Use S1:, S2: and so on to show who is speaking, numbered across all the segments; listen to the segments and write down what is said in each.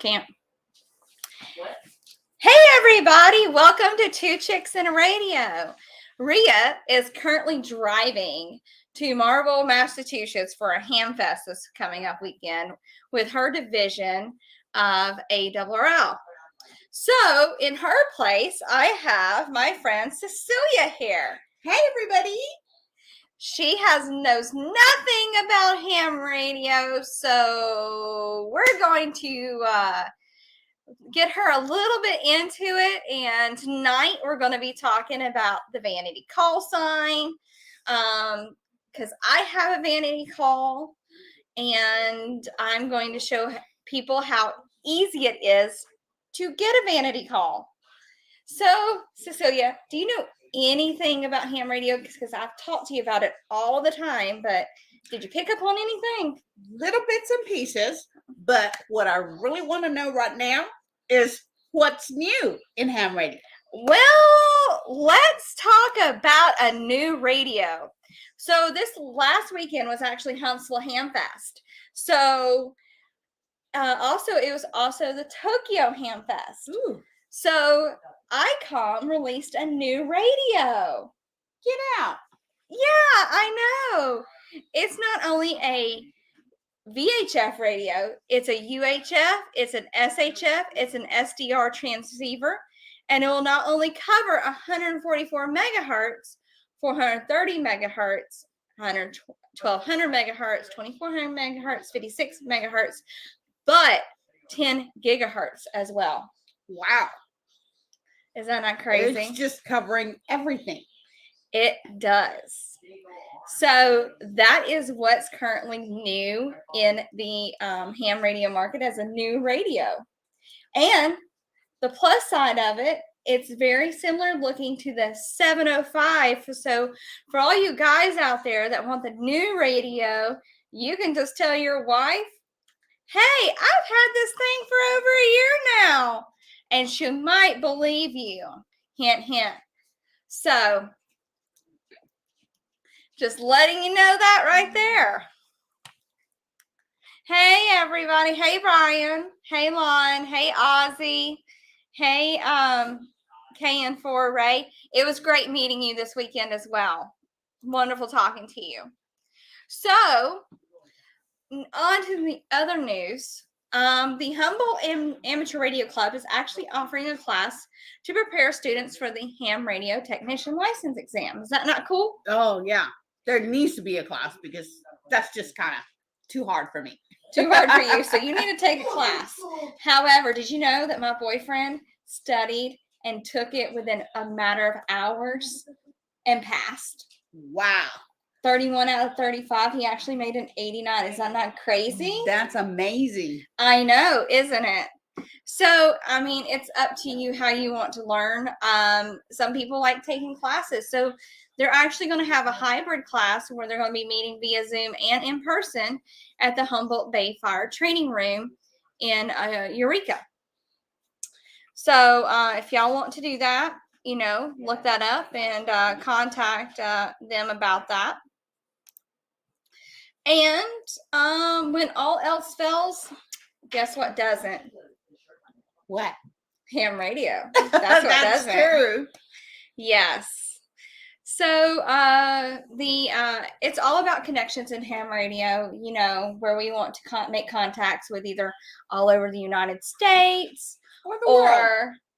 S1: Can't. Hey everybody, welcome to Two Chicks and a Radio. Rhea is currently driving to Marlborough, Massachusetts for a ham fest this coming up weekend with her division of ARRL. So in her place, I have my friend Cecilia here.
S2: Hey everybody.
S1: She knows nothing about ham radio, so we're going to get her a little bit into it. And tonight we're going to be talking about the vanity call sign, because I have a vanity call, and I'm going to show people how easy it is to get a vanity call. So, Cecilia, do you know anything about ham radio? Because I've talked to you about it all the time, but did you pick up on anything?
S2: Little bits and pieces, but what I really want to know right now is what's new in ham radio.
S1: Well, let's talk about a new radio. So this last weekend was actually Huntsville Ham Fest. So it was also the Tokyo Ham Fest.
S2: Ooh.
S1: So ICOM released a new radio.
S2: Get out.
S1: Yeah, I know. It's not only a VHF radio, it's a UHF, it's an SHF, it's an SDR transceiver, and it will not only cover 144 megahertz, 430 megahertz, 1200 megahertz, 2400 megahertz, 56 megahertz, but 10 gigahertz as well.
S2: Wow.
S1: Is that not crazy?
S2: It's just covering everything.
S1: It does. So that is what's currently new in the ham radio market as a new radio. And the plus side of it, it's very similar looking to the 705. So for all you guys out there that want the new radio, you can just tell your wife, hey, I've had this thing for over a year now. And she might believe you. Hint, hint. So just letting you know that right there. Hey, everybody. Hey, Brian. Hey, Lon. Hey, Ozzy. Hey, KN4 Ray. It was great meeting you this weekend as well. Wonderful talking to you. So, on to the other news. The Humboldt Amateur Radio Club is actually offering a class to prepare students for the ham radio technician license exam. Is that not cool?
S2: Oh, yeah. There needs to be a class because that's just kind of too hard for me.
S1: Too hard for you. So you need to take a class. However, did you know that my boyfriend studied and took it within a matter of hours and passed?
S2: Wow.
S1: 31 out of 35. He actually made an 89. Is that not crazy?
S2: That's amazing.
S1: I know, isn't it? So, I mean, it's up to you how you want to learn. Some people like taking classes. So they're actually going to have a hybrid class where they're going to be meeting via Zoom and in person at the Humboldt Bay Fire Training Room in Eureka. So if y'all want to do that, look that up and contact them about that. And when all else fails, guess what doesn't?
S2: What?
S1: Ham radio. That's what doesn't.
S2: True.
S1: Yes. So it's all about connections in ham radio, where we want to make contacts with either all over the United States or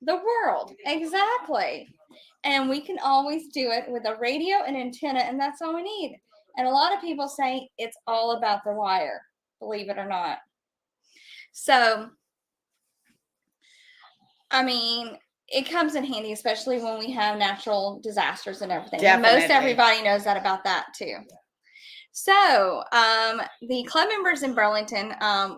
S1: the world. Exactly. And we can always do it with a radio and antenna, and that's all we need. And a lot of people say it's all about the wire, believe it or not. So, I mean, it comes in handy, especially when we have natural disasters and everything.
S2: Definitely.
S1: And most everybody knows that about that too. So, the club members in Burlington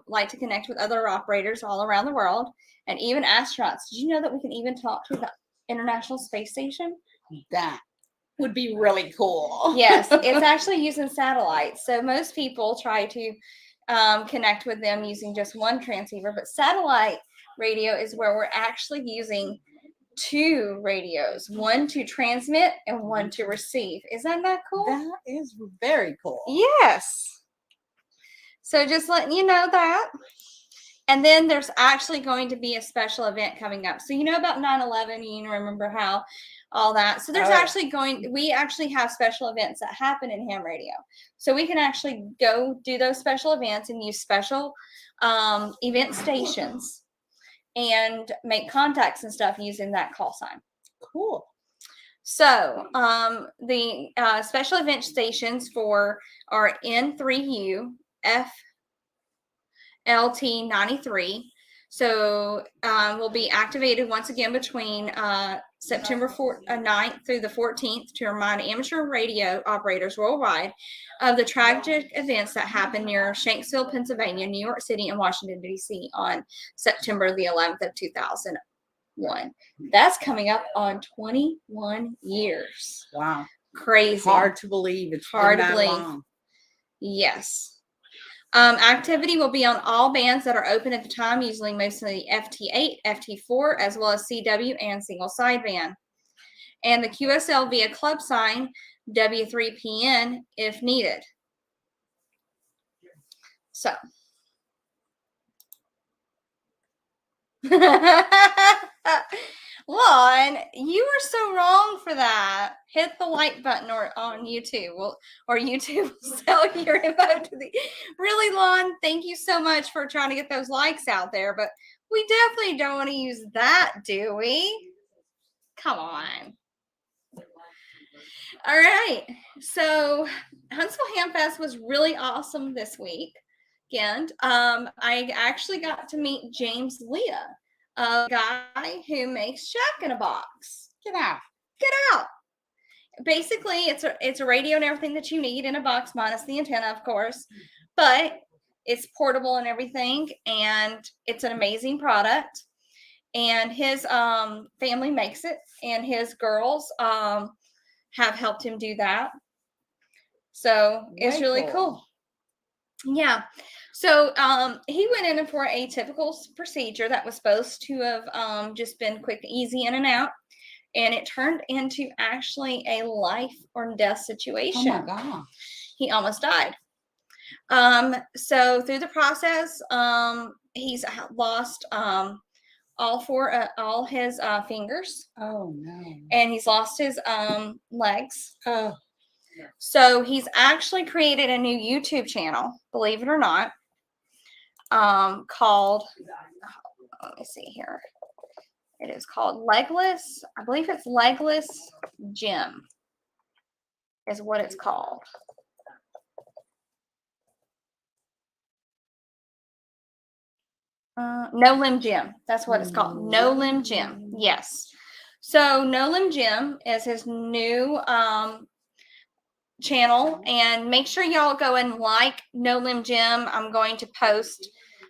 S1: like to connect with other operators all around the world and even astronauts. Did you know that we can even talk to the International Space Station?
S2: That would be really cool.
S1: Yes, it's actually using satellites. So most people try to connect with them using just one transceiver, but satellite radio is where we're actually using two radios, one to transmit and one to receive. Isn't that cool?
S2: That is very cool.
S1: Yes. So just letting you know that. And then there's actually going to be a special event coming up. So you know about 9/11, you remember how all that. So there's we actually have special events that happen in ham radio. So we can actually go do those special events and use special event stations and make contacts and stuff using that call sign.
S2: Cool.
S1: So the special event stations for our N3U FLT93. So will be activated once again between September 9th through the 14th to remind amateur radio operators worldwide of the tragic events that happened near Shanksville, Pennsylvania, New York City, and Washington, D.C. on September the 11th of 2001. That's coming up on 21 years.
S2: Wow.
S1: Crazy.
S2: Hard to believe. It's
S1: hard
S2: been
S1: to
S2: that
S1: believe.
S2: long.
S1: Yes. Activity will be on all bands that are open at the time, usually mostly FT8, FT4, as well as CW and single sideband. And the QSL via club sign W3PN if needed. So. Lon, you are so wrong for that. Hit the like button on YouTube. Or YouTube will sell your info to the... Really, Lon, thank you so much for trying to get those likes out there. But we definitely don't want to use that, do we? Come on. All right. So Huntsville Ham Fest was really awesome this week. And I actually got to meet James Leah, a guy who makes Shack in a Box.
S2: Get out.
S1: Get out. Basically, it's a radio and everything that you need in a box, minus the antenna, of course. But it's portable and everything, and it's an amazing product. And his family makes it, and his girls have helped him do that. So it's really cool. Yeah. So he went in for a typical procedure that was supposed to have just been quick, easy in and out. And it turned into actually a life or death situation.
S2: Oh my God.
S1: He almost died. So through the process, he's lost all his fingers.
S2: Oh no.
S1: And he's lost his legs.
S2: Oh.
S1: So he's actually created a new YouTube channel, believe it or not, called, let me see here. It is called Legless. I believe it's Legless Gym is what it's called. No Limb Gym. That's what it's called. No Limb Gym. Yes. So No Limb Gym is his new channel, and make sure y'all go and like No Limb Gym. I'm going to post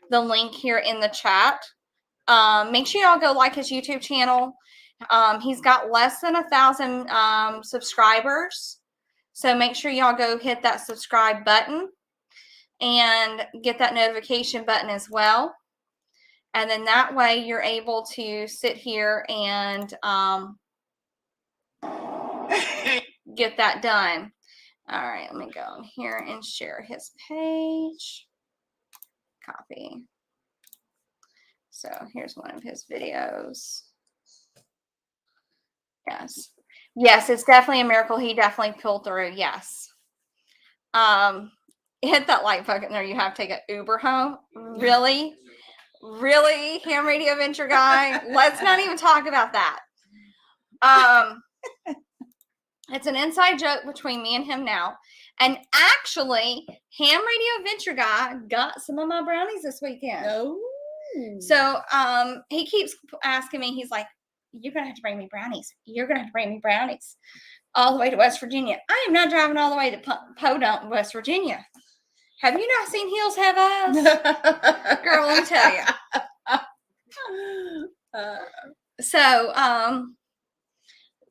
S1: the link here in the chat. Make sure y'all go like his YouTube channel. He's got less than 1,000 subscribers, so make sure y'all go hit that subscribe button and get that notification button as well. And then that way you're able to sit here and get that done. All right, let me go in here and share his page. Copy. So here's one of his videos. Yes. Yes, it's definitely a miracle. He definitely pulled through. Yes. Hit that like button or you have to take an Uber home. Really? Really, ham radio venture guy? Let's not even talk about that. It's an inside joke between me and him now. And actually, ham radio venture guy got some of my brownies this weekend.
S2: Oh.
S1: So he keeps asking me, he's like, you're going to have to bring me brownies. You're going to have to bring me brownies all the way to West Virginia. I am not driving all the way to Podunk, West Virginia. Have you not seen Heels Have Eyes? Girl, let me tell you.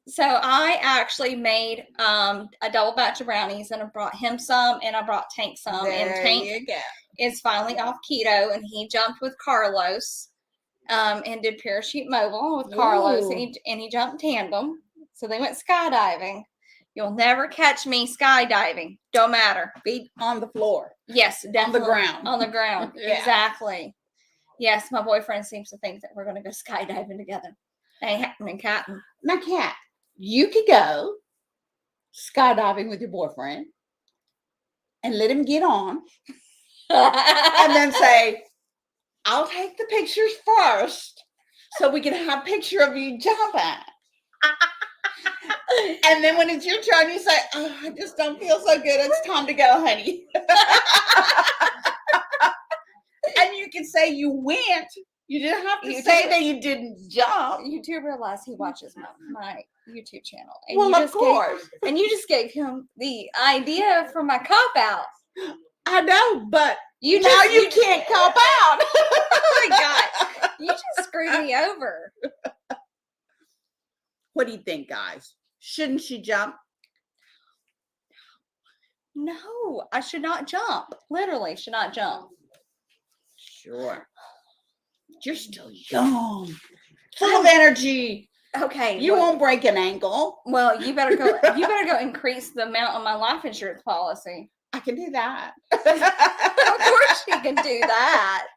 S1: So I actually made a double batch of brownies, and I brought him some, and I brought Tank some.
S2: There
S1: and Tank
S2: you go.
S1: is finally off keto, and he jumped with Carlos and did parachute mobile with Carlos, and he jumped tandem. So they went skydiving. You'll never catch me skydiving. Don't matter.
S2: Feet on the floor.
S1: Yes, definitely.
S2: On the ground.
S1: On the ground.
S2: Yeah.
S1: Exactly. Yes, my boyfriend seems to think that we're going to go skydiving together. Ain't happening, Cotton.
S2: Now, Kat, you could go skydiving with your boyfriend and let him get on and then say, I'll take the pictures first so we can have a picture of you jumping. And then when it's your turn, you say, oh, I just don't feel so good. It's time to go, honey. And you can say you went. You didn't have to say that you didn't jump.
S1: You do realize he watches my YouTube channel. And
S2: Well, of course.
S1: And you just gave him the idea for my cop-out.
S2: I know, but
S1: you
S2: can't cop out.
S1: Oh, my God. You just screwed me over.
S2: What do you think, guys? Shouldn't she jump?
S1: No, I should not jump. Literally, should not jump.
S2: Sure. You're still young, full of energy.
S1: Okay.
S2: You won't break an ankle.
S1: Well, you better go. You better go increase the amount on my life insurance policy.
S2: I can do that.
S1: Of course, she can do that.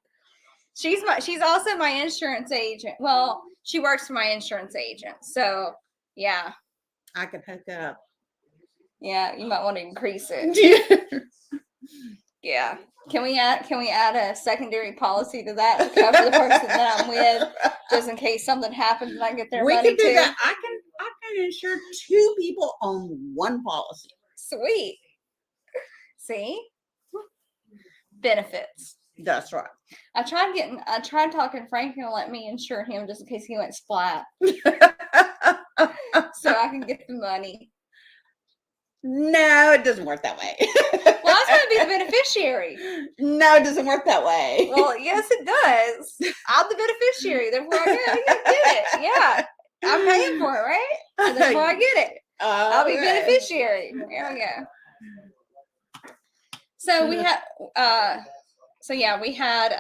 S1: She's also my insurance agent. Well, she works for my insurance agent. So, yeah.
S2: I can hook up.
S1: Yeah, you might want to increase it. Yeah. Can we add a secondary policy to that to cover the person that I'm with, just in case something happens and I get their money too? We can do that.
S2: I can insure 2 people on one policy.
S1: Sweet. See? Benefits.
S2: That's right.
S1: I tried talking Frank to let me insure him just in case he went splat. So I can get the money.
S2: No, it doesn't work that way.
S1: Well, I was going to be the beneficiary.
S2: No, it doesn't work that way.
S1: Well, yes, it does. I'm the beneficiary. Therefore, I get it. Yeah. I'm paying for it, right? And therefore, I get it. I'll be beneficiary. There we go. So we had, we had,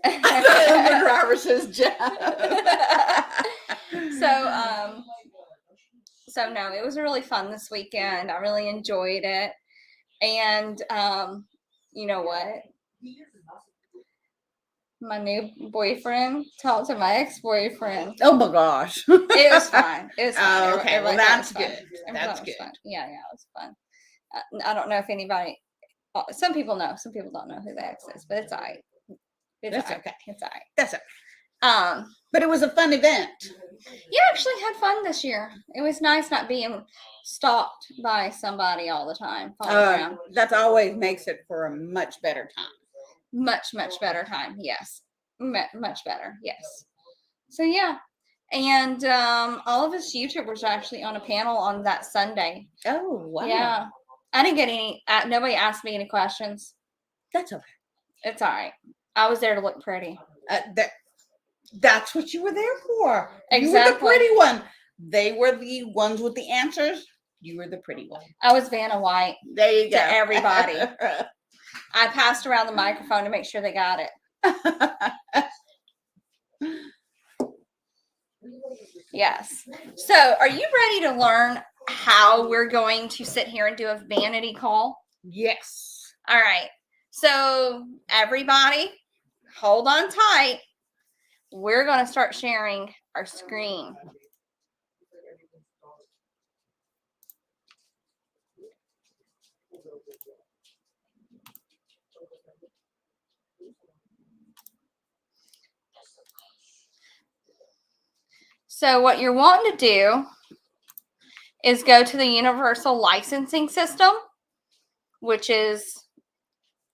S2: the driver says job.
S1: So no, it was really fun this weekend. I really enjoyed it. And you know what? My new boyfriend talked to my ex-boyfriend.
S2: Oh my gosh.
S1: It was fun. It was fun.
S2: Oh, okay. Well, that's good. That's good.
S1: Fun. Yeah, it was fun. I don't know if anybody, some people know, some people don't know who the ex is, but it's all right.
S2: That's okay.
S1: It's all right.
S2: That's okay. But it was a fun event.
S1: You actually had fun this year. It was nice not being stalked by somebody all the time.
S2: That always makes it for a much better time.
S1: Much better time. Yes. Much better. Yes. So yeah. And all of us YouTubers are actually on a panel on that Sunday.
S2: Oh, wow.
S1: Yeah. I didn't get any, nobody asked me any questions.
S2: That's okay.
S1: It's all right. I was there to look pretty.
S2: That's what you were there for.
S1: Exactly.
S2: You were the pretty one. They were the ones with the answers. You were the pretty one.
S1: I was Vanna White.
S2: There you go.
S1: To everybody. I passed around the microphone to make sure they got it. Yes. So, are you ready to learn how we're going to sit here and do a vanity call?
S2: Yes.
S1: All right. So, everybody, hold on tight. We're going to start sharing our screen. So what you're wanting to do is go to the Universal Licensing System, which is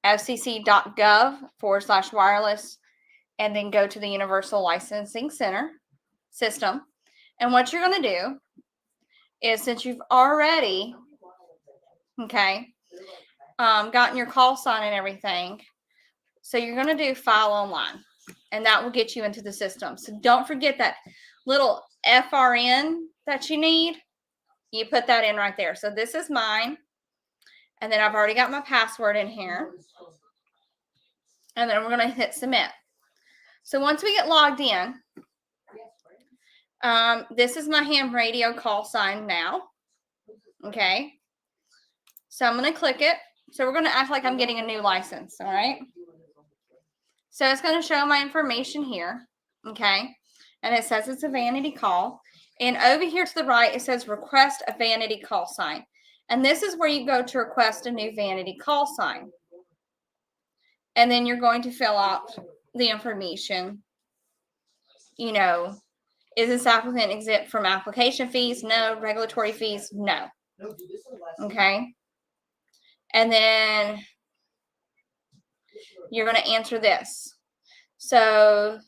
S1: fcc.gov/wireless, and then go to the Universal Licensing Center system. And what you're going to do is, since you've already, gotten your call sign and everything, so you're going to do File Online, and that will get you into the system. So don't forget that little FRN that you need. You put that in right there. So this is mine. And then I've already got my password in here. And then we're going to hit submit. So once we get logged in, this is my ham radio call sign now. Okay. So I'm going to click it. So we're going to act like I'm getting a new license. All right. So it's going to show my information here. Okay. And it says it's a vanity call. And over here to the right, it says request a vanity call sign. And this is where you go to request a new vanity call sign. And then you're going to fill out the information. You know, is this applicant exempt from application fees? No. Regulatory fees? No. Okay. And then you're going to answer this. So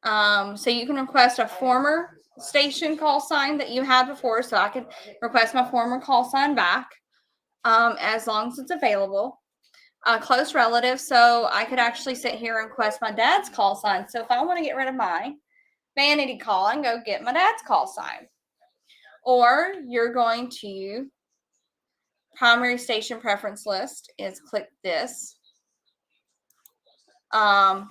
S1: you can request a former station call sign that you had before. So I could request my former call sign back as long as it's available. Close relative. So I could actually sit here and request my dad's call sign. So if I want to get rid of my vanity call, I can go get my dad's call sign. Or you're going to primary station preference list is click this. And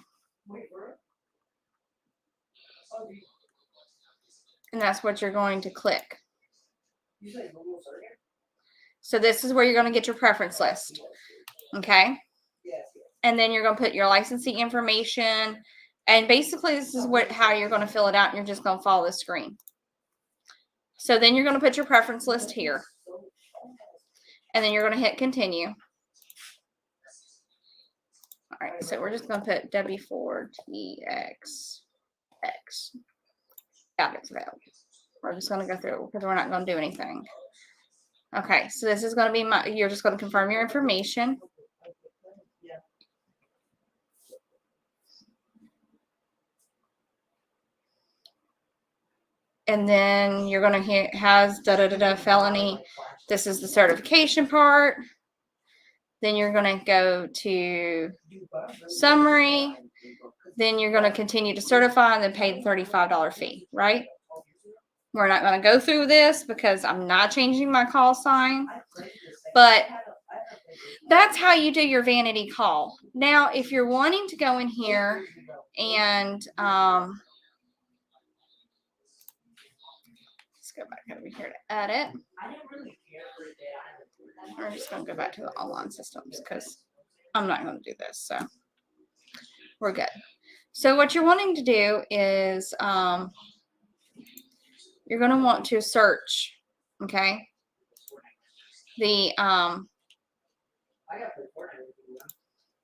S1: that's what you're going to click. So this is where you're going to get your preference list. Okay. And then you're going to put your licensee information. And basically this is how you're going to fill it out. And you're just going to follow the screen. So then you're going to put your preference list here. And then you're going to hit continue. All right. So we're just going to put W4TXX. Yeah, it's available. We're just going to go through because we're not going to do anything. Okay. So this is going to be you're just going to confirm your information. And then you're going to has felony. This is the certification part. Then you're going to go to summary. Then you're going to continue to certify and then pay the $35 fee, right? We're not going to go through this because I'm not changing my call sign. But that's how you do your vanity call. Now, if you're wanting to go in here and let's go back over here to edit. We're just going to go back to the online systems because I'm not going to do this. So we're good. So what you're wanting to do is you're going to want to search, okay, the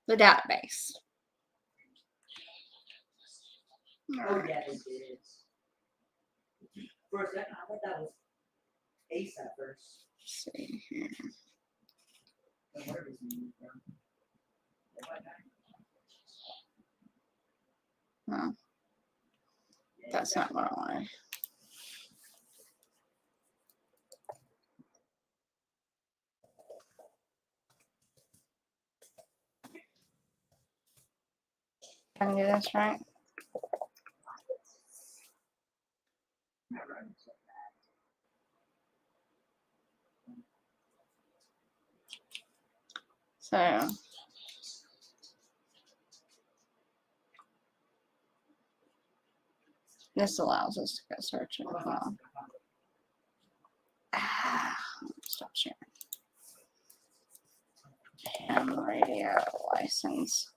S1: database.
S3: Oh, yeah, they did. For a second, I thought that was Ace at first.
S1: Let's see here. No, that's not what I wanted. Can I do this right? So this allows us to go search it. Stop sharing. Ham radio license.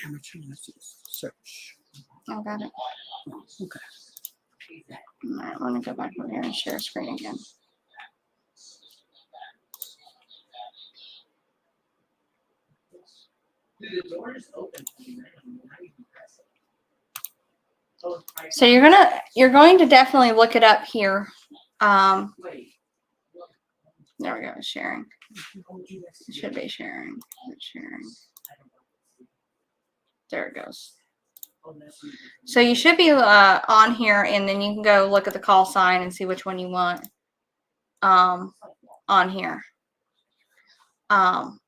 S2: Amateur license search.
S1: I got it.
S2: Oh, okay.
S1: All right, I'm going to go back over here and share screen again.
S3: The door is open.
S1: So you're going to definitely look it up here. There we go, sharing. It should be sharing. Sharing. There it goes. So you should be on here, and then you can go look at the call sign and see which one you want on here. Apparently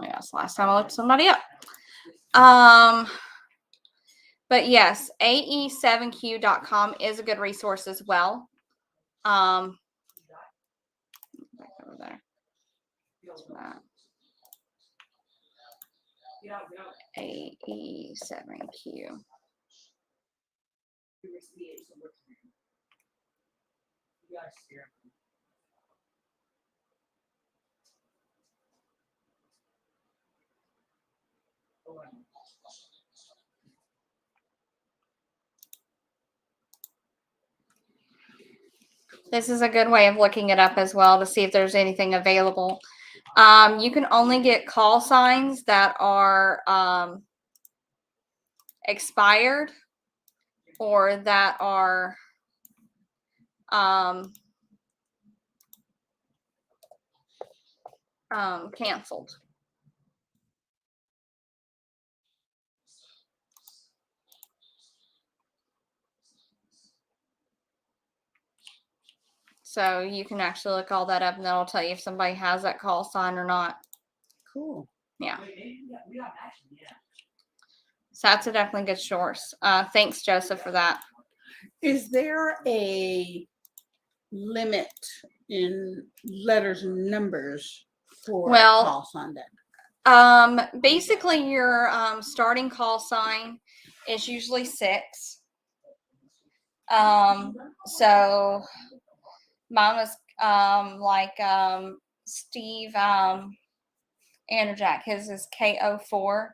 S1: that's the last time I looked somebody up. But yes, AE7Q.com is a good resource as well. Back over there. AE7Q.
S3: gotta steer. Oh, I know.
S1: This is a good way of looking it up as well to see if there's anything available. You can only get call signs that are expired or that are canceled. So you can actually look all that up and that'll tell you if somebody has that call sign or not.
S2: Cool.
S1: Yeah.
S3: We got action, yeah.
S1: So that's a definitely good source. Thanks, Joseph, for that.
S2: Is there a limit in letters and numbers for
S1: Well,
S2: a call sign then?
S1: Basically your starting call sign is usually 6. So mine was Steve Anderjack. His is K04.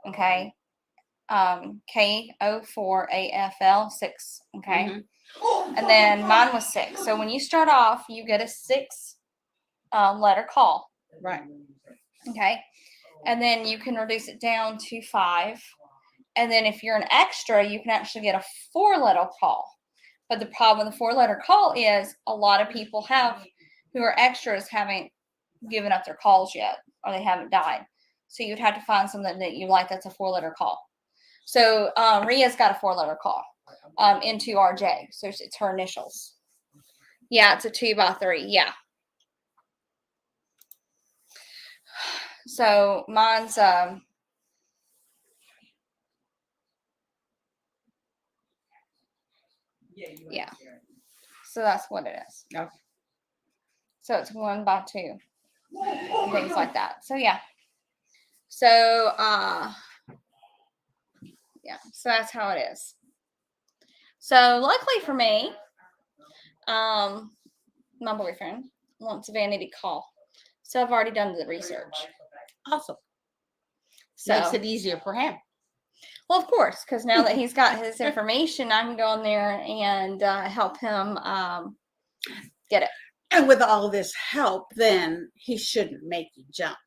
S1: Okay. K04AFL 6. Okay.
S2: Mm-hmm.
S1: And then mine was 6. So when you start off, you get a 6 letter call.
S2: Right.
S1: Okay. And then you can reduce it down to 5. And then if you're an extra, you can actually get a 4-letter call. But the problem with the 4-letter call is a lot of people who are extras haven't given up their calls yet, or they haven't died. So you'd have to find something that you like that's a 4-letter call. So Ria's got a 4-letter call, N2RJ. So it's her initials. Yeah, it's a 2x3. Yeah. So mine's yeah. So that's what it is.
S2: Okay.
S1: So it's 1x2 and things like that. So yeah. So yeah. So that's how it is. So luckily for me, my boyfriend wants a vanity call. So I've already done the research.
S2: Awesome.
S1: So
S2: Makes it easier for him.
S1: well, of course, because now that he's got his information, I can go in there and help him get it.
S2: And with all this help, then he shouldn't make you jump.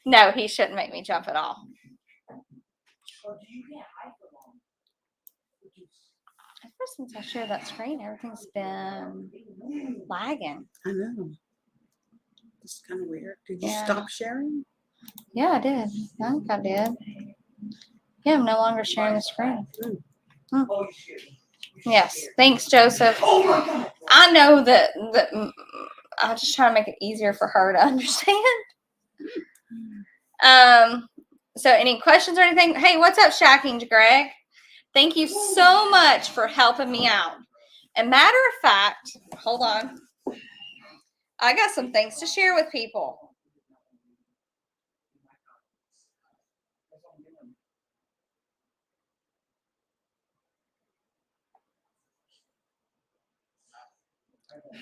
S1: No, he shouldn't make me jump at all. Ever since I shared that screen, everything's been lagging.
S2: I know. It's kind of weird. Did you
S1: Yeah.
S2: stop sharing?
S1: Yeah, I did. I think I did. Yeah, I'm no longer sharing the screen. Yes. Thanks, Joseph. I know that I'm just trying to make it easier for her to understand. So any questions or anything? Hey, what's up, Shacking Greg? Thank you so much for helping me out. And matter of fact, hold on. I got some things to share with people.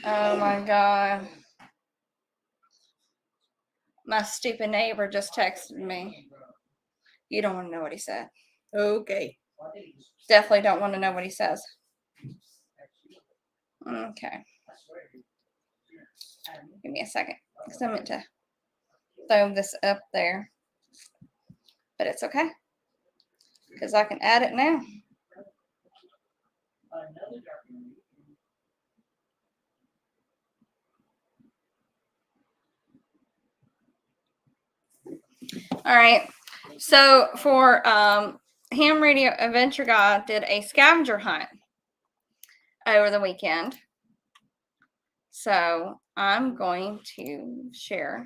S1: Oh my God. My stupid neighbor just texted me. You don't want to know what he said.
S2: Okay.
S1: Definitely don't want to know what he says. Okay. Give me a second. Because I meant to throw this up there. But it's okay. Because I can add it now. All right. So for Ham Radio Adventure Guy did a scavenger hunt over the weekend. So I'm going to share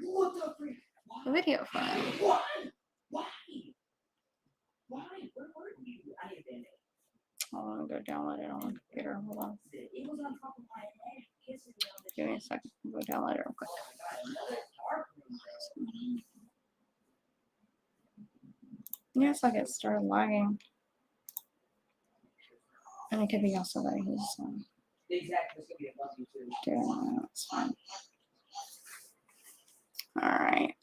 S1: the video for him.
S3: Why? Where were you? I didn't know.
S1: I want to go download it on my computer. Hold on.
S3: It was on top of my head.
S1: Give me a second. I'll go download it real quick. Yeah, it's like it started lagging. And it could be also that he's
S3: The exact was gonna be above you too.
S1: doing that. That's fine. All right.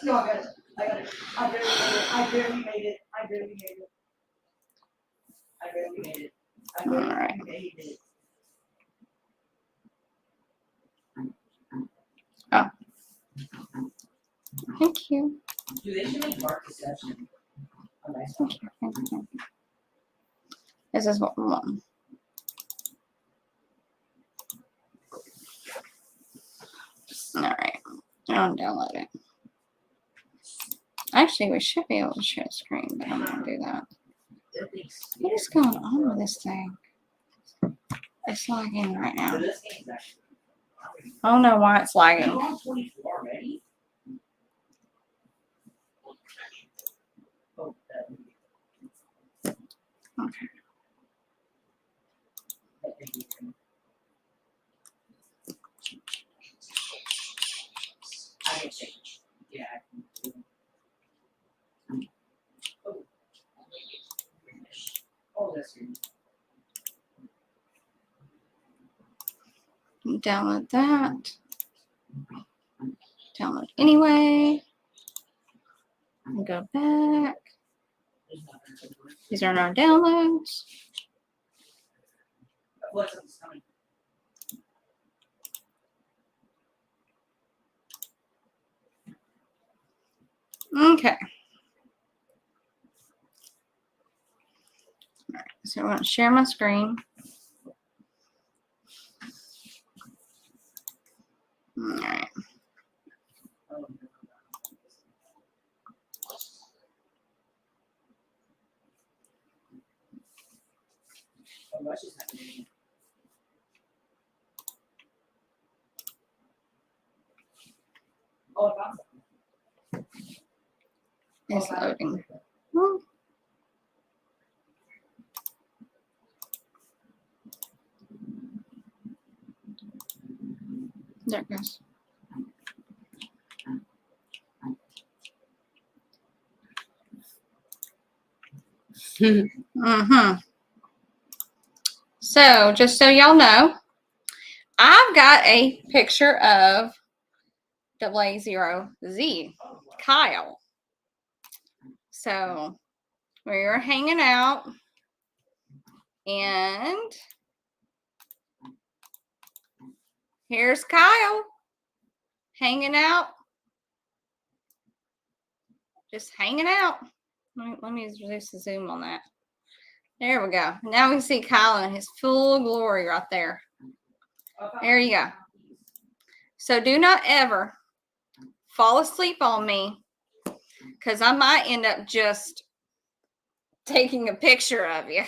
S3: No, I got it. I got it. I barely made it. I barely made it. I barely made it. I barely
S1: All right.
S3: made it.
S1: Oh. Thank you.
S3: Dude, they should make Mark Deception a nice one.
S1: Thank you. Thank you. Thank you. This is what we want. All right. I'll download it. Actually, we should be able to share screen, but I'm going to do that. What is going on with this thing? It's lagging right now.
S3: This game's actually.
S1: I don't know why it's lagging.
S3: You're on 24 already? Oh,
S1: Okay.
S3: I can change. Yeah. Oh, that's good.
S1: Download that. Download anyway. And go back. These are our downloads.
S3: What's coming?
S1: Okay. All right. So I want to share my screen. All right.
S3: What's just happening? Oh, I found something.
S1: It's loading. Oh. There it goes. So, just so y'all know, I've got a picture of AA0Z, Kyle. So, we were hanging out, and here's Kyle hanging out. Just hanging out. Let me reduce the zoom on that. There we go. Now we can see Kyle in his full glory right there. There you go. So do not ever fall asleep on me, because I might end up just taking a picture of you.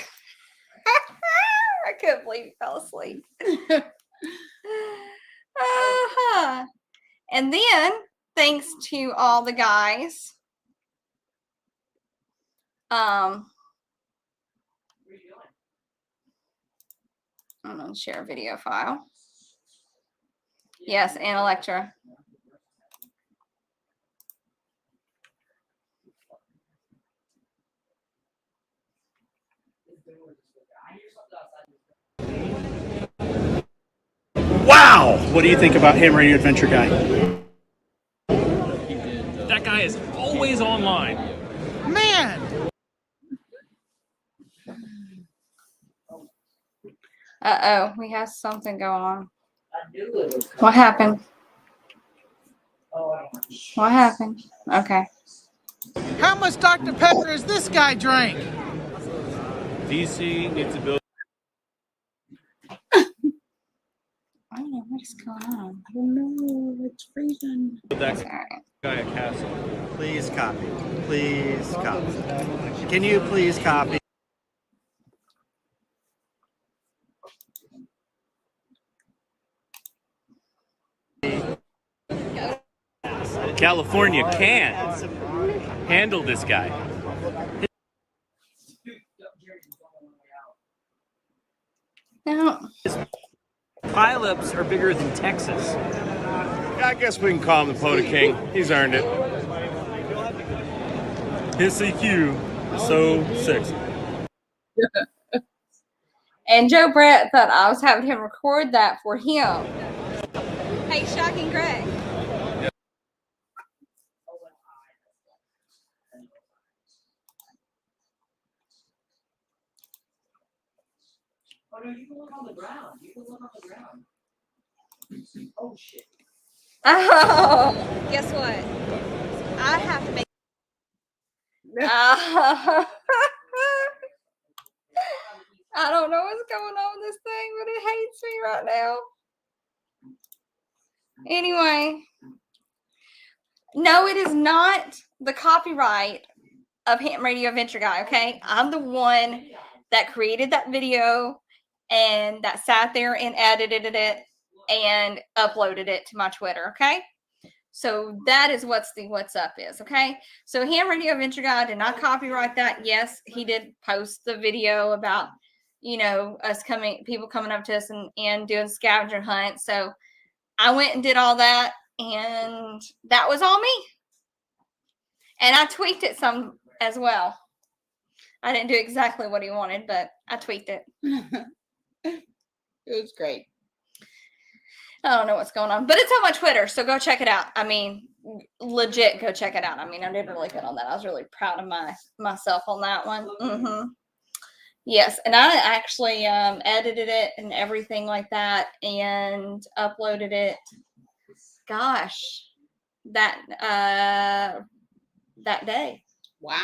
S1: I couldn't believe you fell asleep. And then, thanks to all the guys, I'm going to share a video file. Yes, and Electra.
S4: Wow! What do you think about Ham Radio Adventure Guy? That guy is always online. Man!
S1: Uh-oh, we have something going on.
S3: I knew it was coming.
S1: What happened?
S3: Oh, I don't know.
S1: What happened? Okay.
S5: How much Dr. Pepper is this guy drank?
S4: DC needs to build.
S1: I don't know what is going on.
S2: I don't know. It's freezing.
S4: That
S1: All right.
S4: guy a castle.
S6: Please copy. Please copy. Can you please copy?
S4: California can handle this guy.
S1: No.
S4: Pileups are bigger than Texas.
S7: I guess we can call him the Poda King. He's earned it. His CQ is so sexy.
S1: And Joe Brett thought I was having him record that for him. Hey, Shocking Greg.
S3: Oh no, you can look on the ground. You can look on the ground. Oh shit.
S1: Oh, guess what? I have to make. I don't know what's going on with this thing, but it hates me right now. Anyway, no, it is not the copyright of Ham Radio Adventure Guy, okay? I'm the one that created that video and that sat there and edited it and uploaded it to my Twitter, okay? So that is what's up is, okay? So Ham Radio Adventure Guy did not copyright that. Yes, he did post the video about, you know, people coming up to us and doing scavenger hunt. So I went and did all that, and that was all me. And I tweaked it some as well. I didn't do exactly what he wanted, but I tweaked it.
S2: It was great.
S1: I don't know what's going on, but it's on my Twitter, so go check it out. I mean, legit, go check it out. I mean, I did really good on that. I was really proud of myself on that one. Yes, and I actually edited it and everything like that, and uploaded it. Gosh, that day.
S2: Wow.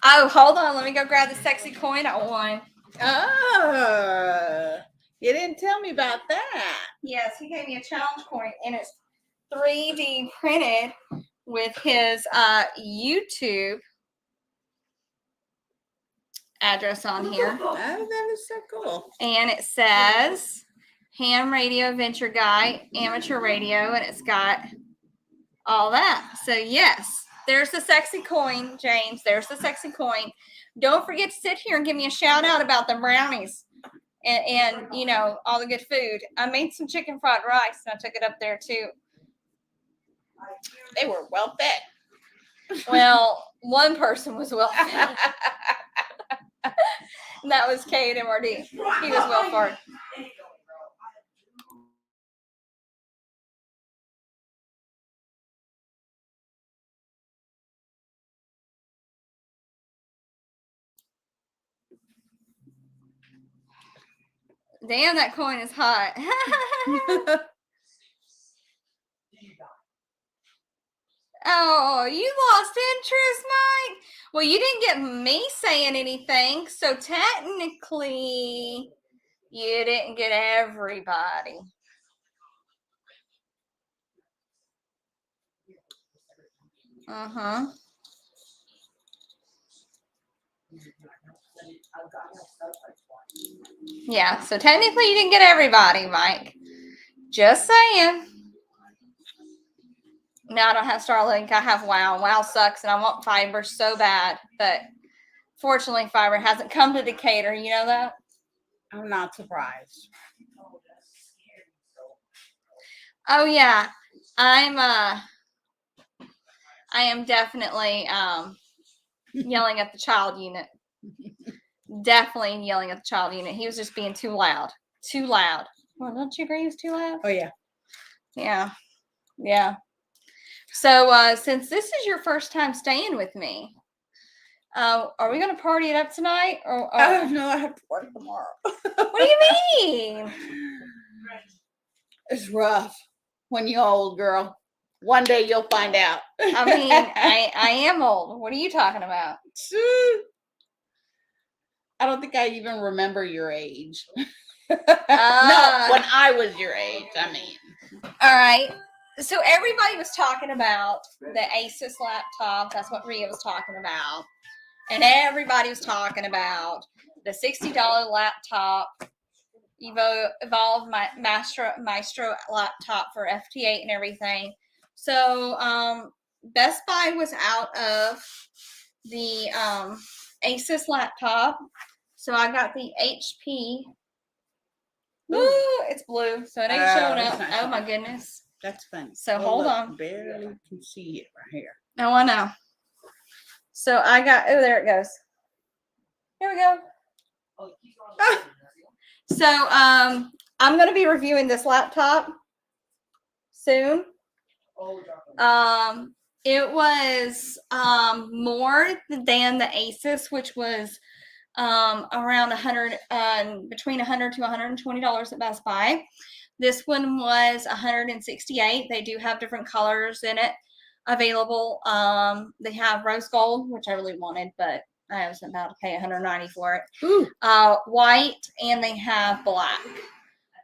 S1: Oh, hold on. Let me go grab the sexy coin I won.
S2: Oh, you didn't tell me about that.
S1: Yes, he gave me a challenge coin, and it's 3D printed with his YouTube address on here.
S2: Oh, that is so cool.
S1: And it says Ham Radio Adventure Guy, Amateur Radio, and it's got all that. So, yes, there's the sexy coin, James. There's the sexy coin. Don't forget to sit here and give me a shout out about the brownies and you know, all the good food. I made some chicken fried rice, and I took it up there, too.
S2: They were well fed.
S1: Well, one person was well fed. And that was Kate MRD. He was well fed. Damn, that coin is hot. Oh, you lost interest, Mike? Well, you didn't get me saying anything, so technically you didn't get everybody. Yeah, so technically you didn't get everybody, Mike. Just saying. Now I don't have Starlink. I have WoW. WoW sucks, and I want fiber so bad. But fortunately, fiber hasn't come to Decatur. You know that?
S2: I'm not surprised.
S1: Oh yeah, I am definitely yelling at the child unit. Definitely yelling at the child unit. He was just being too loud. Too loud. Well, don't you agree he was too loud?
S2: Oh yeah.
S1: Yeah. Yeah. So since this is your first time staying with me, are we going to party it up tonight? Or
S2: Oh no, I have to work tomorrow.
S1: What do you mean?
S2: It's rough when you're old, girl. One day you'll find out.
S1: I mean, I am old. What are you talking about?
S2: I don't think I even remember your age. No, when I was your age, I mean.
S1: All right. So everybody was talking about the Asus laptop. That's what Rhea was talking about. And everybody was talking about the $60 laptop, Evolve Maestro laptop for FT8 and everything. So Best Buy was out of the Asus laptop. So I got the HP. Ooh, it's blue, so it ain't showing up. Oh my goodness.
S2: That's funny.
S1: So hold on.
S2: Barely can see it right here.
S1: Oh, I know. So I got, oh, there it goes. Here we go. Ah. So I'm going to be reviewing this laptop soon. It was more than the Asus, which was around between $100 to $120 at Best Buy. This one was $168. They do have different colors in it available. They have rose gold, which I really wanted, but I was about to pay $190 for it. White, and they have black.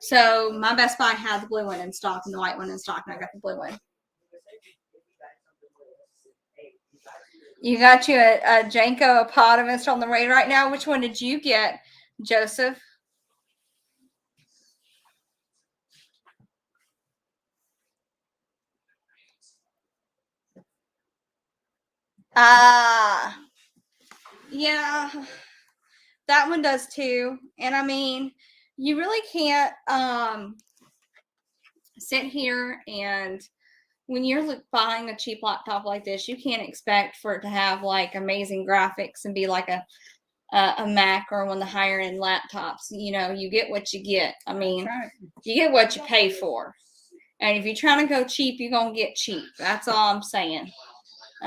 S1: So my Best Buy had the blue one in stock and the white one in stock, and I got the blue one. You got you a Janko Apotamus on the radar right now. Which one did you get, Joseph? Yeah, that one does too. And I mean, you really can't sit here and when you're buying a cheap laptop like this, you can't expect for it to have like amazing graphics and be like a Mac or one of the higher end laptops. You know, you get what you get. I mean, you get what you pay for. And if you're trying to go cheap, you're going to get cheap. That's all I'm saying.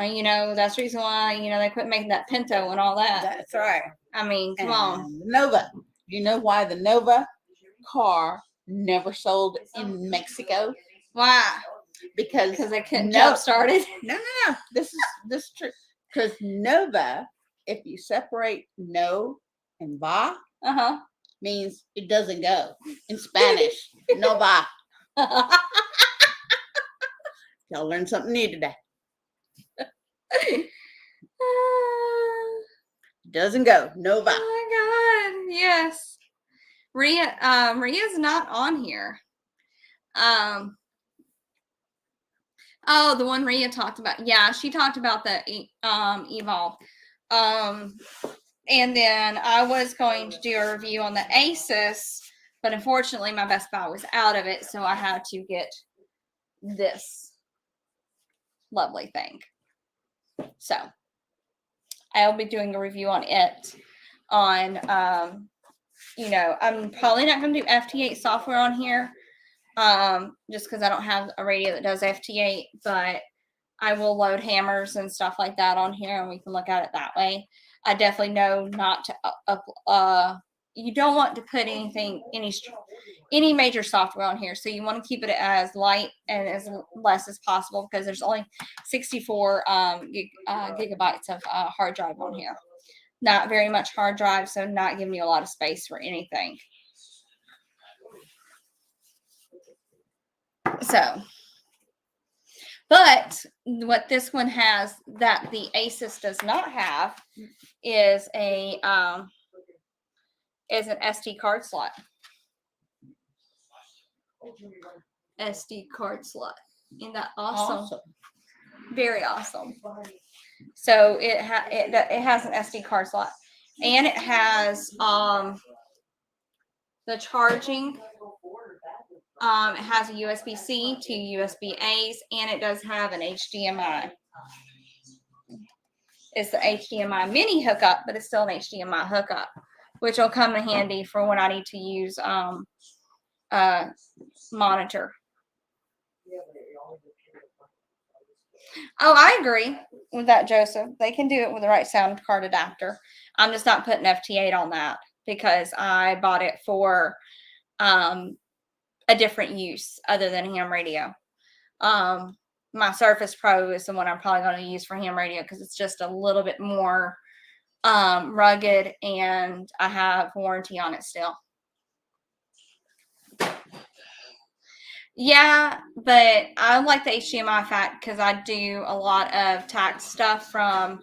S1: You know, that's the reason why, you know, they quit making that Pinto and all that.
S2: That's right.
S1: I mean, come on.
S2: Nova. You know why the Nova car never sold in Mexico?
S1: Why?
S2: Because
S1: they couldn't jump started.
S2: No. This is true. Because Nova, if you separate no and va, means it doesn't go. In Spanish, no va. Y'all learned something new today. Doesn't go. No va.
S1: Oh my God. Yes. Ria's not on here. Oh, the one Ria talked about. Yeah, she talked about the Evolve. And then I was going to do a review on the Asus, but unfortunately my Best Buy was out of it, so I had to get this lovely thing. So I'll be doing a review on it on you know, I'm probably not going to do FT8 software on here. Just because I don't have a radio that does FT8, but I will load hammers and stuff like that on here, and we can look at it that way. I definitely know not to you don't want to put any major software on here, so you want to keep it as light and as less as possible, because there's only 64 gigabytes of hard drive on here. Not very much hard drive, so not giving you a lot of space for anything. So, but what this one has that the Asus does not have is an SD card slot. SD card slot. Isn't that awesome? Very awesome. So it has an SD card slot, and it has the charging. It has a USB-C, 2 USB-A's, and it does have an HDMI. It's the HDMI mini hookup, but it's still an HDMI hookup, which will come in handy for when I need to use monitor. Oh, I agree with that, Joseph. They can do it with the right sound card adapter. I'm just not putting FT8 on that because I bought it for a different use other than ham radio. My Surface Pro is the one I'm probably going to use for ham radio because it's just a little bit more rugged, and I have warranty on it still. Yeah, but I like the HDMI fact because I do a lot of tax stuff from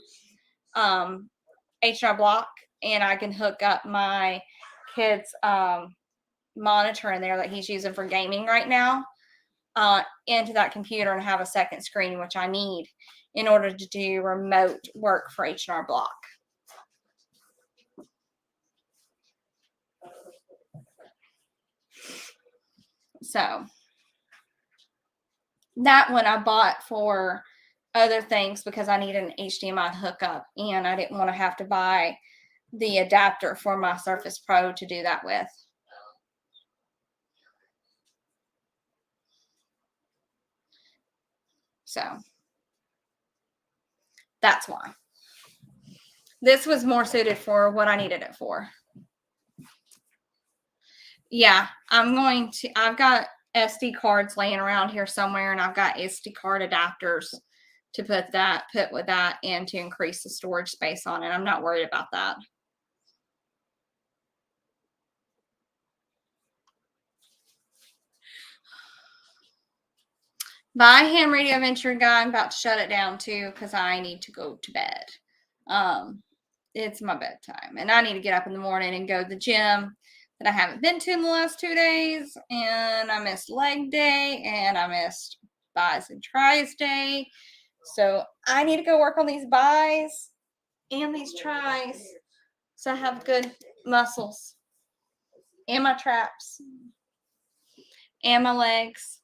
S1: H&R Block, and I can hook up my kid's monitor in there that he's using for gaming right now into that computer and have a second screen, which I need in order to do remote work for H&R Block. So that one I bought for other things because I need an HDMI hookup, and I didn't want to have to buy the adapter for my Surface Pro to do that with. So that's why. This was more suited for what I needed it for. Yeah, I've got SD cards laying around here somewhere, and I've got SD card adapters to put with that and to increase the storage space on it. I'm not worried about that. Bye, Ham Radio Adventure Guy. I'm about to shut it down too because I need to go to bed. It's my bedtime, and I need to get up in the morning and go to the gym that I haven't been to in the last 2 days. And I missed leg day, and I missed buys and tries day. So I need to go work on these buys and these tries so I have good muscles and my traps and my legs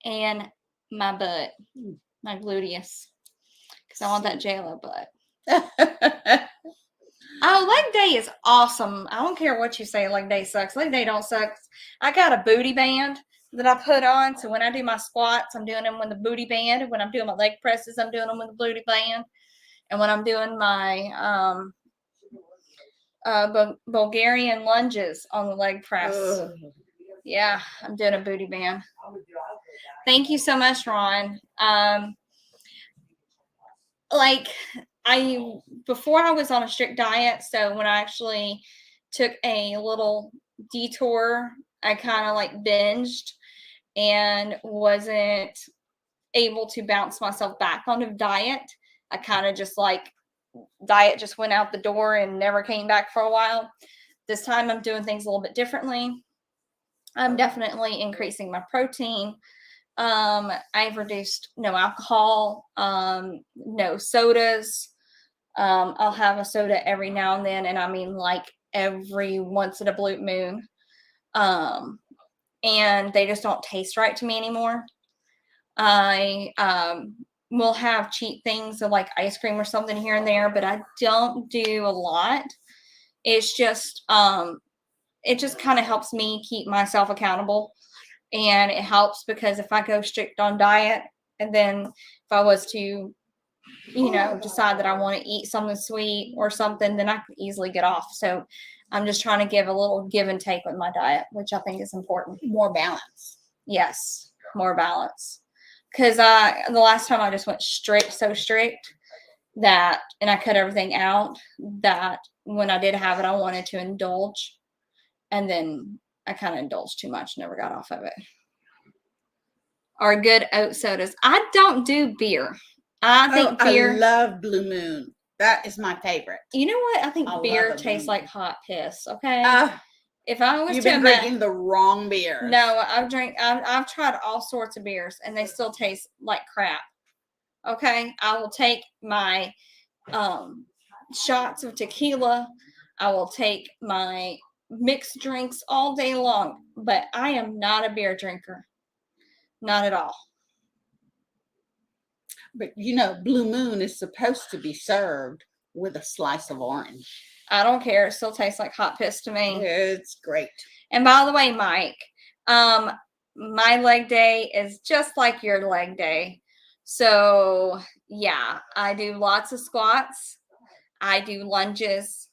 S1: and my butt, my gluteus, because I want that JLo butt. Oh, leg day is awesome. I don't care what you say, leg day sucks. Leg day don't suck. I got a booty band that I put on, so when I do my squats, I'm doing them with the booty band. When I'm doing my leg presses, I'm doing them with the booty band. And when I'm doing my Bulgarian lunges on the leg press, yeah, I'm doing a booty band. Thank you so much, Ron. Before I was on a strict diet, so when I actually took a little detour, I kind of like binged and wasn't able to bounce myself back onto diet. I kind of just diet just went out the door and never came back for a while. This time I'm doing things a little bit differently. I'm definitely increasing my protein. I've reduced no alcohol, no sodas. I'll have a soda every now and then, and I mean like every once in a blue moon. And they just don't taste right to me anymore. I will have cheap things of like ice cream or something here and there, but I don't do a lot. It's just it just kind of helps me keep myself accountable. And it helps because if I go strict on diet, and then if I was to, decide that I want to eat something sweet or something, then I can easily get off. So I'm just trying to give a little give and take with my diet, which I think is important.
S2: More balance.
S1: Yes, more balance. Because the last time I just went so strict that, and I cut everything out, that when I did have it, I wanted to indulge. And then I kind of indulged too much, never got off of it. Are good oat sodas. I don't do beer. I think beer.
S2: I love Blue Moon. That is my favorite.
S1: You know what? I think beer tastes like hot piss. Okay. If I was
S2: you've been drinking the wrong beer.
S1: No, I've tried all sorts of beers and they still taste like crap. Okay. I will take my shots of tequila. I will take my mixed drinks all day long, but I am not a beer drinker. Not at all.
S2: But Blue Moon is supposed to be served with a slice of orange.
S1: I don't care. It still tastes like hot piss to me.
S2: It's great.
S1: And by the way, Mike, my leg day is just like your leg day. So yeah, I do lots of squats. I do lunges.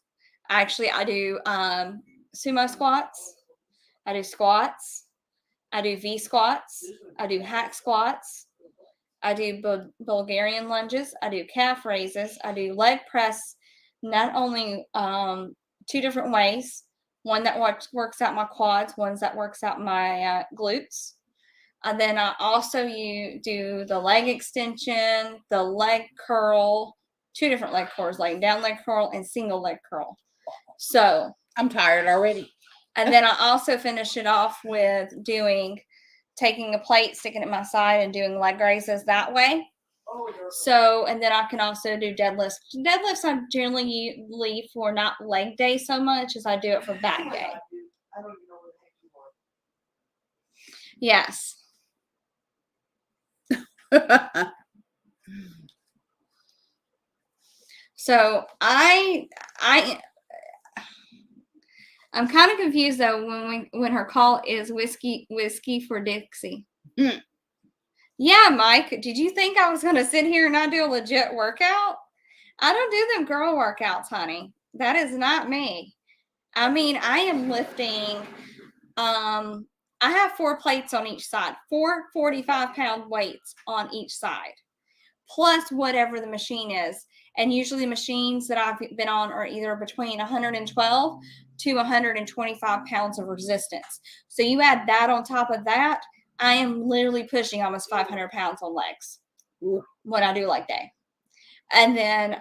S1: Actually, I do sumo squats. I do squats. I do V squats. I do hack squats. I do Bulgarian lunges. I do calf raises. I do leg press, not only 2 different ways. One that works out my quads, one that works out my glutes. And then I also do the leg extension, the leg curl, 2 different leg curls, laying down leg curl and single leg curl. So
S2: I'm tired already.
S1: And then I also finish it off with taking a plate, sticking it in my side, and doing leg raises that way. So, and then I can also do deadlifts. Deadlifts I generally leave for not leg day so much as I do it for back day. Yes. So I'm kind of confused though when her call is whiskey for Dixie.
S2: Mm.
S1: Yeah, Mike, did you think I was going to sit here and not do a legit workout? I don't do them girl workouts, honey. That is not me. I mean, I am lifting, I have 4 plates on each side, 4 45-pound weights on each side, plus whatever the machine is. And usually the machines that I've been on are either between 112 to 125 pounds of resistance. So you add that on top of that, I am literally pushing almost 500 pounds on legs when I do leg day. And then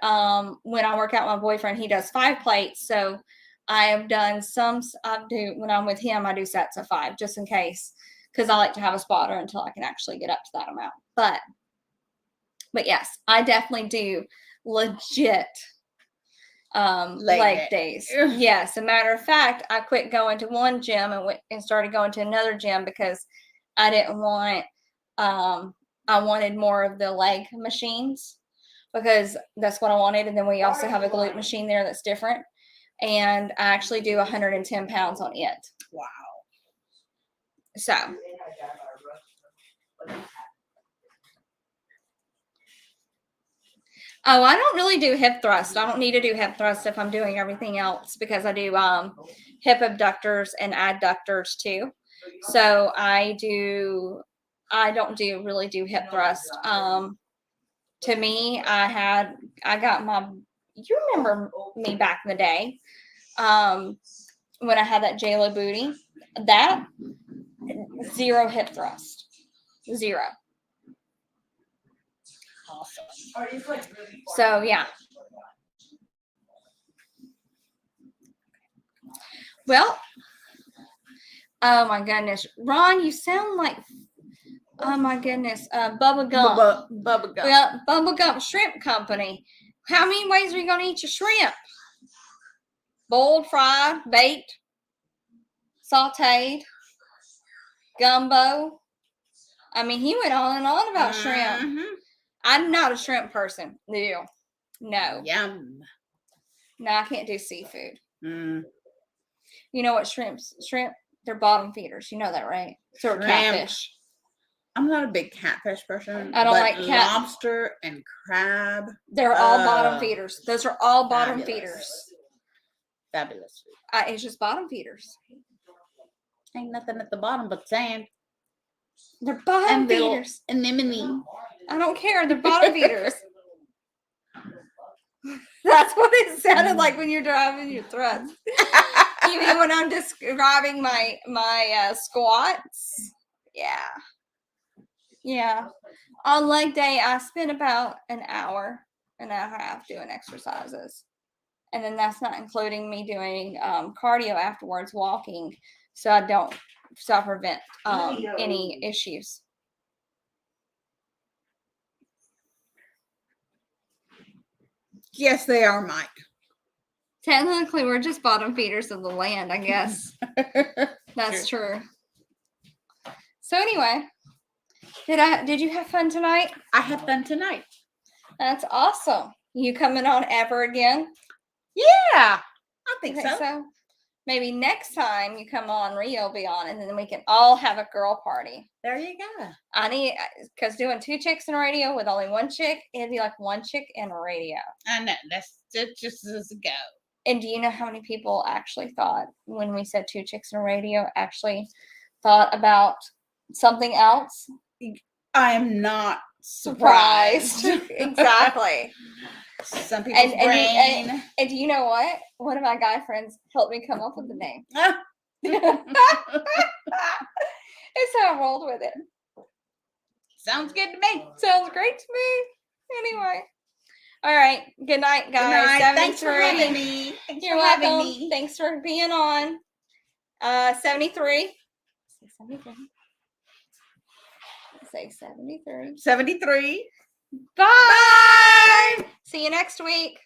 S1: when I work out with my boyfriend, he does 5 plates. So I have done when I'm with him, I do sets of 5 just in case, because I like to have a spotter until I can actually get up to that amount. But yes, I definitely do legit leg days. Yes, a matter of fact, I quit going to one gym and started going to another gym because I didn't want I wanted more of the leg machines because that's what I wanted. And then we also have a glute machine there that's different. And I actually do 110 pounds on it.
S2: Wow.
S1: So oh, I don't really do hip thrust. I don't need to do hip thrust if I'm doing everything else because I do hip abductors and adductors too. So I don't really do hip thrust. To me, you remember me back in the day, when I had that JLo booty, that 0 hip thrust, 0. So yeah. Well, oh my goodness, Ron, you sound like, oh my goodness, Bubba Gump.
S2: Bubba Gump.
S1: Well, Bubba Gump Shrimp Company. How many ways are you going to eat your shrimp? Boiled, fried, baked, sauteed, gumbo. I mean, he went on and on about shrimp.
S2: Mm-hmm.
S1: I'm not a shrimp person. No.
S2: Yum.
S1: No, I can't do seafood.
S2: Mm.
S1: You know what shrimp, they're bottom feeders. You know that, right? So are catfish.
S2: I'm not a big catfish person.
S1: I don't like
S2: lobster and crab.
S1: They're all bottom feeders. Those are all bottom feeders.
S2: Fabulous.
S1: It's just bottom feeders.
S2: Ain't nothing at the bottom but sand.
S1: They're bottom feeders.
S2: Anemone.
S1: I don't care. They're bottom feeders. That's what it sounded like when you're driving your thrust. You mean when I'm describing my squats? Yeah. On leg day, I spend about an hour and a half doing exercises. And then that's not including me doing cardio afterwards, walking, so I prevent any issues.
S2: Yes, they are, Mike.
S1: Technically, we're just bottom feeders of the land, I guess. That's true. So anyway, did you have fun tonight?
S2: I had fun tonight.
S1: That's awesome. You coming on ever again?
S2: Yeah, I think so.
S1: Maybe next time you come on, Rio will be on, and then we can all have a girl party.
S2: There you go.
S1: Because doing 2 chicks in a radio with only 1 chick, it'd be like 1 chick in a radio.
S2: I know, that's just as a go.
S1: And do you know how many people actually thought, when we said 2 chicks in a radio, actually thought about something else?
S2: I am not surprised.
S1: Exactly.
S2: Some people's brain.
S1: And do you know what? One of my guy friends helped me come up with the name. It's how I rolled with it.
S2: Sounds good to me.
S1: Sounds great to me. Anyway. All right. Good night, guys.
S2: Good night. Thanks for having me.
S1: You're welcome. Thanks for being on. 73. Say 73.
S2: 73.
S1: Bye. See you next week.